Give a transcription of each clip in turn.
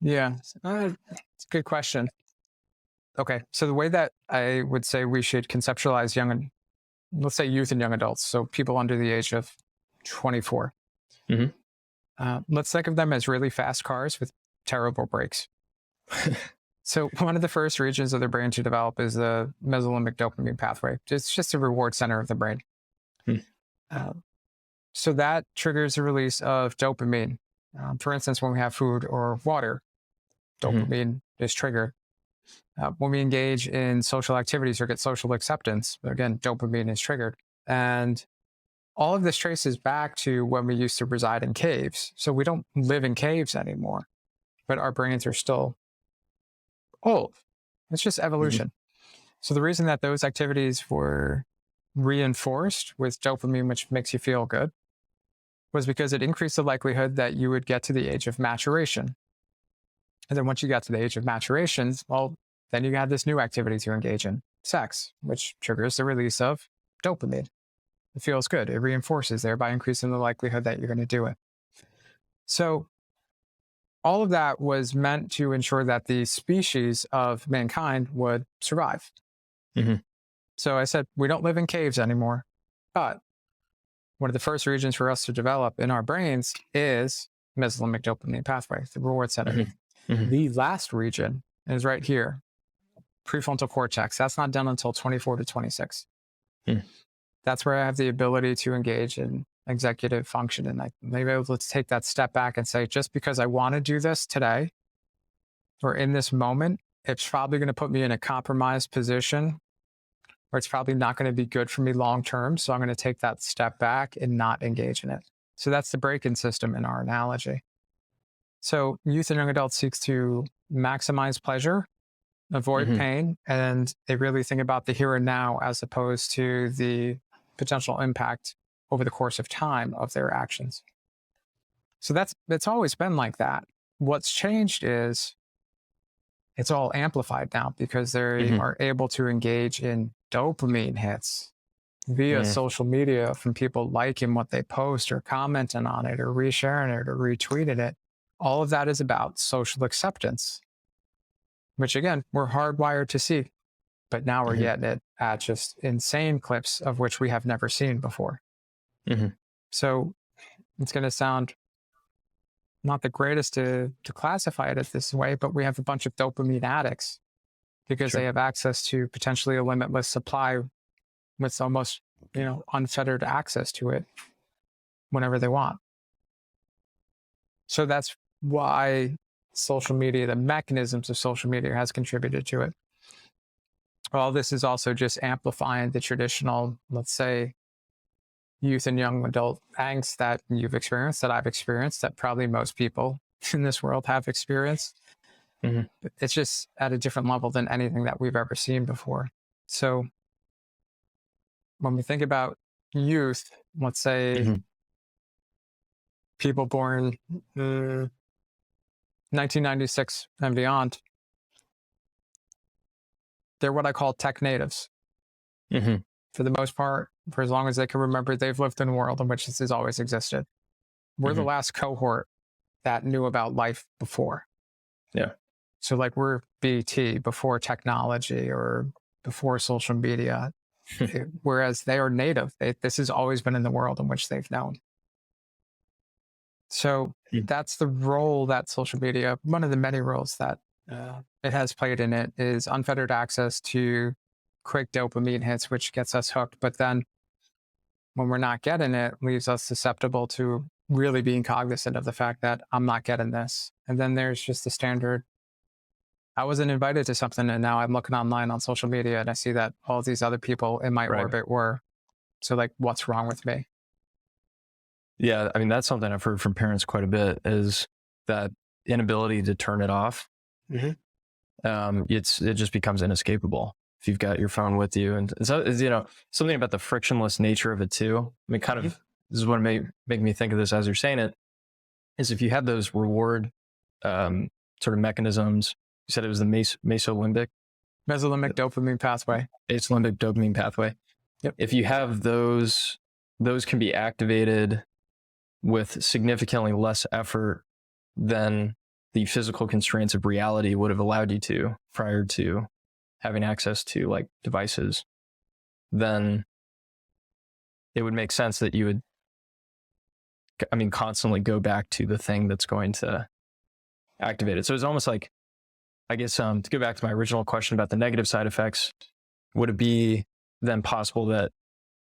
Yeah, it's a good question. Okay, so the way that I would say we should conceptualize let's say youth and young adults, so people under the age of 24. Mhm. Let's think of them as really fast cars with terrible brakes. So one of the first regions of the brain to develop is the mesolimbic dopamine pathway. It's just a reward center of the brain. Hmm. Uh, so that triggers the release of dopamine. For instance, when we have food or water, Mhm. dopamine is triggered. When we engage in social activities or get social acceptance, again, dopamine is triggered. And all of this traces back to when we used to reside in caves. So we don't live in caves anymore, but our brains are still old. It's just Mhm. evolution. So the reason that those activities were reinforced with dopamine, which makes you feel good, was because it increased the likelihood that you would get to the age of maturation. And then once you got to the age of maturations, well, then you had this new activity to engage in, sex, which triggers the release of dopamine. It feels good. It reinforces, thereby increasing the likelihood that you're going to do it. So all of that was meant to ensure that the species of mankind would survive. Mhm. So I said, we don't live in caves anymore, but one of the first regions for us to develop in our brains is mesolimbic dopamine pathway, the reward center. Mhm. Mhm. The last region is right here, prefrontal cortex. That's not done until 24 to 26. Mm. That's where I have the ability to engage in executive function. And maybe let's take that step back and say, just because I want to do this today or in this moment, it's probably going to put me in a compromised position or it's probably not going to be good for me long term. So I'm going to take that step back and not engage in it. So that's the break-in system in our analogy. So youth and young adults seeks to maximize pleasure, avoid Mhm. pain, and they really think about the here and now as opposed to the potential impact over the course of time of their actions. So it's always been like that. What's changed is it's all amplified now because they Mhm. are able to engage in dopamine hits via Mm. social media from people liking what they post or commenting on it or resharing it or retweeting it. All of that is about social acceptance, which again, we're hardwired to see, but now we're Mhm. getting it at just insane clips of which we have never seen before. Mhm. So it's going to sound not the greatest to classify it this way, but we have a bunch of dopamine addicts because they Sure. have access to potentially a limitless supply with almost, unfettered access to it whenever they want. So that's why social media, the mechanisms of social media has contributed to it. All this is also just amplifying the traditional, let's say, youth and young adult angst that you've experienced, that I've experienced, that probably most people in this world have experienced. Mhm. It's just at a different level than anything that we've ever seen before. So when we think about youth, let's say Mhm. people born 1996 and beyond, they're what I call tech natives. Mhm. For the most part, for as long as they can remember, they've lived in a world in which this has always existed. We're the Mhm. last cohort that knew about life before. Yeah. So, like, we're BT before technology or before social media, whereas they are native. This has always been in the world in which they've known. So, Mm. that's the role that social media, one of the many roles that it has played in it, is unfettered access to quick dopamine hits, which gets us hooked. But then when we're not getting it, leaves us susceptible to really being cognizant of the fact that I'm not getting this. And then there's just the standard, I wasn't invited to something and now I'm looking online on social media and I see that all these other people in my Right. orbit were. So, like, what's wrong with me? Yeah, I mean, that's something I've heard from parents quite a bit is that inability to turn it off. Mhm. It just becomes inescapable if you've got your phone with you. And so, something about the frictionless nature of it too. I mean, kind Mhm. of, this is what make me think of this as you're saying it, is if you have those reward sort of mechanisms. You said it was the mesolimbic, Mesolimbic dopamine pathway. basolimbic dopamine pathway. Yep. If you have those can be activated with significantly less effort than the physical constraints of reality would have allowed you to prior to having access to like devices, then it would make sense that you would, constantly go back to the thing that's going to activate it. So it's almost like, I guess, to go back to my original question about the negative side effects, would it be then possible that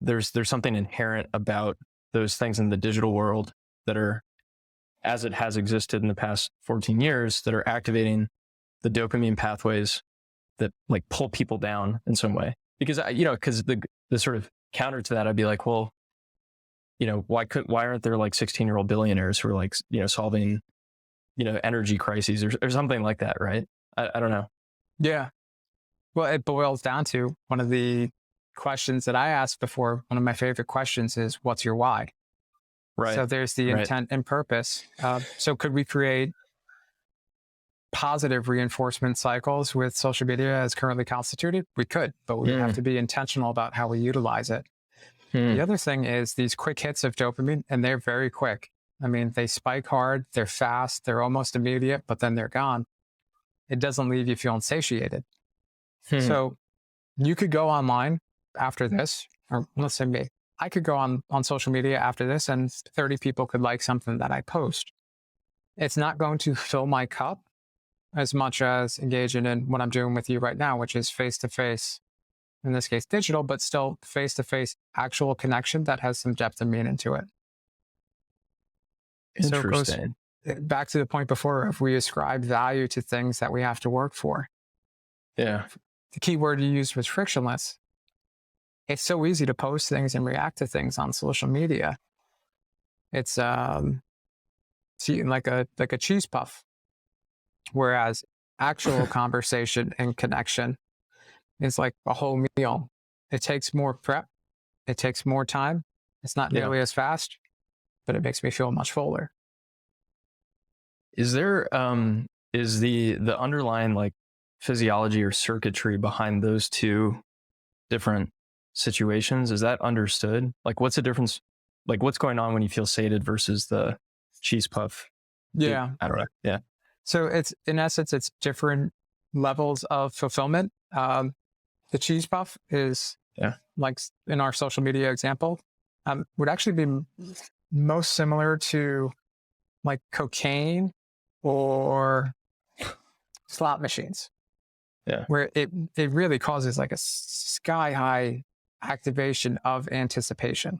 there's something inherent about those things in the digital world that are, as it has existed in the past 14 years, that are activating the dopamine pathways that like pull people down in some way? Because because the sort of counter to that, I'd be like, well, why aren't there like 16-year-old billionaires who are like, solving, energy crises or something like that, right? I don't know. Yeah. Well, it boils down to one of the questions that I asked before. One of my favorite questions is, what's your why? Right. So there's the intent and purpose. So could we create positive reinforcement cycles with social media as currently constituted? We could, but we have to be intentional about how we utilize it. The other thing is these quick hits of dopamine, and they're very quick. I mean, they spike hard, they're fast, they're almost immediate, but then they're gone. It doesn't leave you feeling satiated. So you could go online after this, or let's say me, I could go on social media after this and 30 people could like something that I post. It's not going to fill my cup as much as engaging in what I'm doing with you right now, which is face-to-face, in this case digital, but still face-to-face actual connection that has some depth and meaning to it. Interesting. So it goes back to the point before, if we ascribe value to things that we have to work for. Yeah. The key word you used was frictionless. It's so easy to post things and react to things on social media. It's eating like a cheese puff. Whereas actual conversation and connection is like a whole meal. It takes more prep. It takes more time. It's not nearly as fast, but it makes me feel much fuller. Is there, is the underlying like physiology or circuitry behind those two different situations, is that understood? Like what's the difference? Like what's going on when you feel sated versus the cheese puff? Yeah. I don't know. Yeah. So it's, in essence, it's different levels of fulfillment. The cheese puff is, like in our social media example, would actually be most similar to like cocaine or slot machines. Yeah. Where it really causes like a sky high activation of anticipation.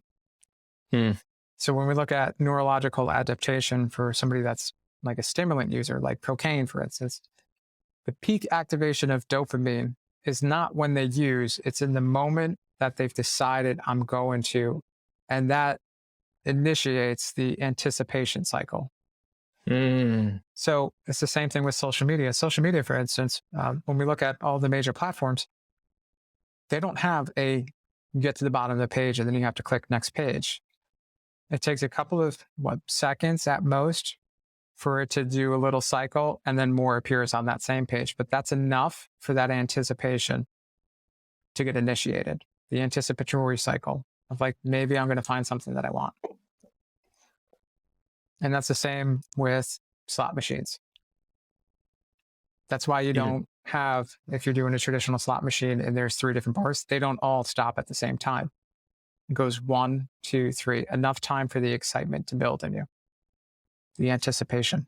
So when we look at neurological adaptation for somebody that's like a stimulant user, like cocaine, for instance, the peak activation of dopamine is not when they use, it's in the moment that they've decided I'm going to, and that initiates the anticipation cycle. So it's the same thing with social media. Social media, for instance, when we look at all the major platforms, they don't have you get to the bottom of the page and then you have to click next page. It takes a couple of seconds at most for it to do a little cycle, and then more appears on that same page. But that's enough for that anticipation to get initiated. The anticipatory cycle of like, maybe I'm going to find something that I want. And that's the same with slot machines. That's why you don't have, if you're doing a traditional slot machine and there's 3 different bars, they don't all stop at the same time. It goes 1, 2, 3, enough time for the excitement to build in you. The anticipation.